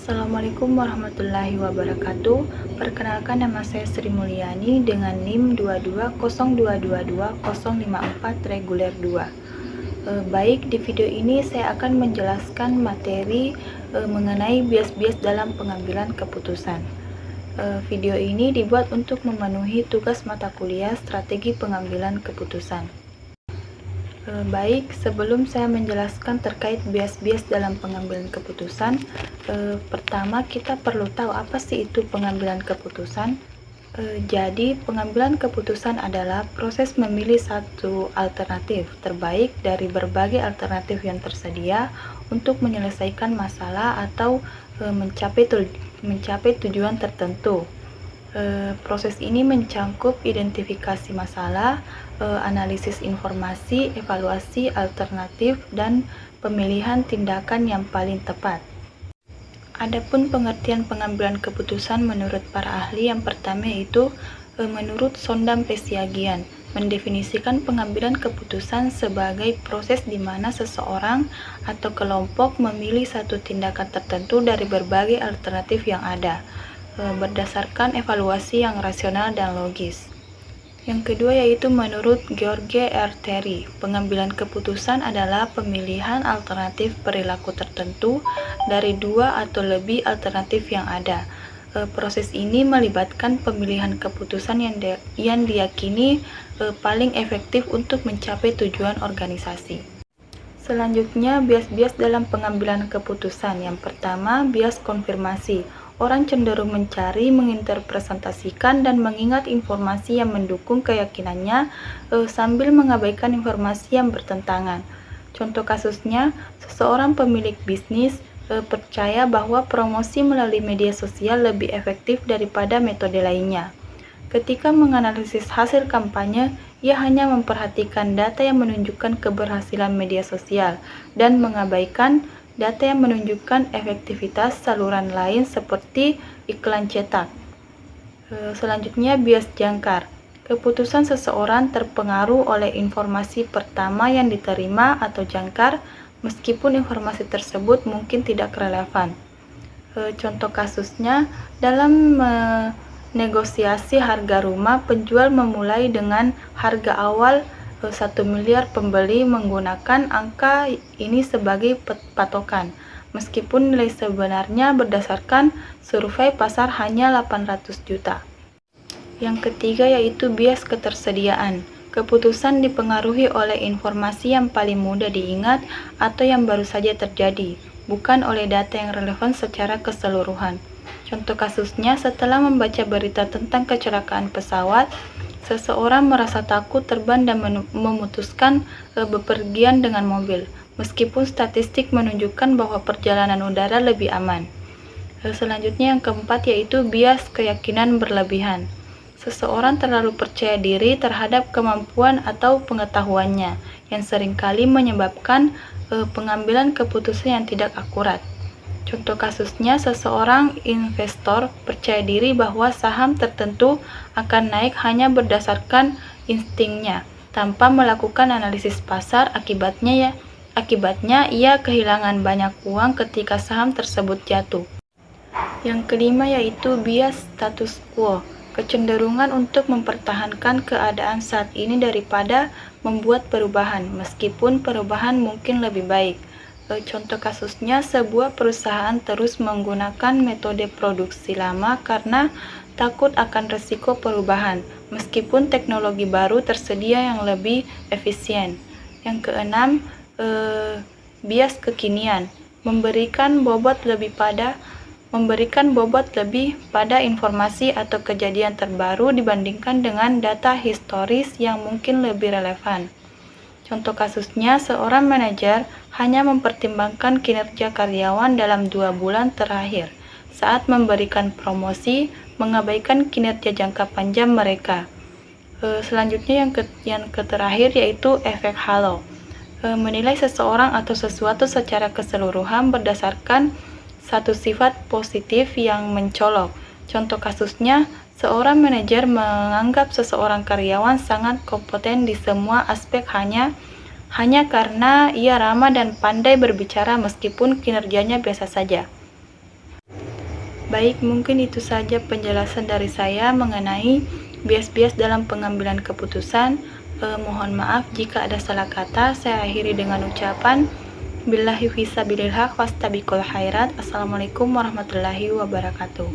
Assalamualaikum warahmatullahi wabarakatuh. Perkenalkan, nama saya Sri Mulyani dengan NIM 220222054 reguler 2. Baik, di video ini saya akan menjelaskan materi mengenai bias-bias dalam pengambilan keputusan. Video ini dibuat untuk memenuhi tugas mata kuliah strategi pengambilan keputusan. Baik, sebelum saya menjelaskan terkait bias-bias dalam pengambilan keputusan, pertama kita perlu tahu apa sih itu pengambilan keputusan. Jadi, pengambilan keputusan adalah proses memilih satu alternatif terbaik dari berbagai alternatif yang tersedia untuk menyelesaikan masalah atau mencapai tujuan tertentu. Proses ini mencangkup identifikasi masalah, analisis informasi, evaluasi alternatif, dan pemilihan tindakan yang paling tepat. Adapun pengertian pengambilan keputusan menurut para ahli, yang pertama yaitu menurut Sondam Pesiagian, mendefinisikan pengambilan keputusan sebagai proses di mana seseorang atau kelompok memilih satu tindakan tertentu dari berbagai alternatif yang ada, berdasarkan evaluasi yang rasional dan logis. Yang kedua yaitu menurut George R. Terry, pengambilan keputusan adalah pemilihan alternatif perilaku tertentu dari dua atau lebih alternatif yang ada. Proses ini melibatkan pemilihan keputusan yang diyakini paling efektif untuk mencapai tujuan organisasi. Selanjutnya, bias-bias dalam pengambilan keputusan. Yang pertama, bias konfirmasi. Orang cenderung mencari, menginterpretasikan, dan mengingat informasi yang mendukung keyakinannya sambil mengabaikan informasi yang bertentangan. Contoh kasusnya, seseorang pemilik bisnis percaya bahwa promosi melalui media sosial lebih efektif daripada metode lainnya. Ketika menganalisis hasil kampanye, ia hanya memperhatikan data yang menunjukkan keberhasilan media sosial dan mengabaikan data yang menunjukkan efektivitas saluran lain seperti iklan cetak. Selanjutnya, bias jangkar. Keputusan seseorang terpengaruh oleh informasi pertama yang diterima atau jangkar, meskipun informasi tersebut mungkin tidak relevan. Contoh kasusnya, dalam negosiasi harga rumah, penjual memulai dengan harga awal 1 miliar, pembeli menggunakan angka ini sebagai patokan, meskipun nilai sebenarnya berdasarkan survei pasar hanya 800 juta. Yang ketiga yaitu bias ketersediaan. Keputusan dipengaruhi oleh informasi yang paling mudah diingat atau yang baru saja terjadi, bukan oleh data yang relevan secara keseluruhan. Contoh kasusnya, setelah membaca berita tentang kecelakaan pesawat, seseorang merasa takut terbang dan memutuskan bepergian dengan mobil, meskipun statistik menunjukkan bahwa perjalanan udara lebih aman. Selanjutnya yang keempat yaitu bias keyakinan berlebihan. Seseorang terlalu percaya diri terhadap kemampuan atau pengetahuannya, yang seringkali menyebabkan pengambilan keputusan yang tidak akurat. Contoh kasusnya, seseorang investor percaya diri bahwa saham tertentu akan naik hanya berdasarkan instingnya, tanpa melakukan analisis pasar. Akibatnya ia kehilangan banyak uang ketika saham tersebut jatuh. Yang kelima yaitu bias status quo, kecenderungan untuk mempertahankan keadaan saat ini daripada membuat perubahan, meskipun perubahan mungkin lebih baik. Contoh kasusnya, sebuah perusahaan terus menggunakan metode produksi lama karena takut akan risiko perubahan, meskipun teknologi baru tersedia yang lebih efisien. Yang keenam, bias kekinian, memberikan bobot lebih pada informasi atau kejadian terbaru dibandingkan dengan data historis yang mungkin lebih relevan. Contoh kasusnya, seorang manajer hanya mempertimbangkan kinerja karyawan dalam 2 bulan terakhir saat memberikan promosi, mengabaikan kinerja jangka panjang mereka. Selanjutnya yang terakhir yaitu efek halo, menilai seseorang atau sesuatu secara keseluruhan berdasarkan satu sifat positif yang mencolok. Contoh kasusnya, seorang manajer menganggap seseorang karyawan sangat kompeten di semua aspek hanya karena ia ramah dan pandai berbicara meskipun kinerjanya biasa saja. Baik, mungkin itu saja penjelasan dari saya mengenai bias-bias dalam pengambilan keputusan. Mohon maaf jika ada salah kata. Saya akhiri dengan ucapan billahi fisabilillah wastabiqul khairat. Assalamualaikum warahmatullahi wabarakatuh.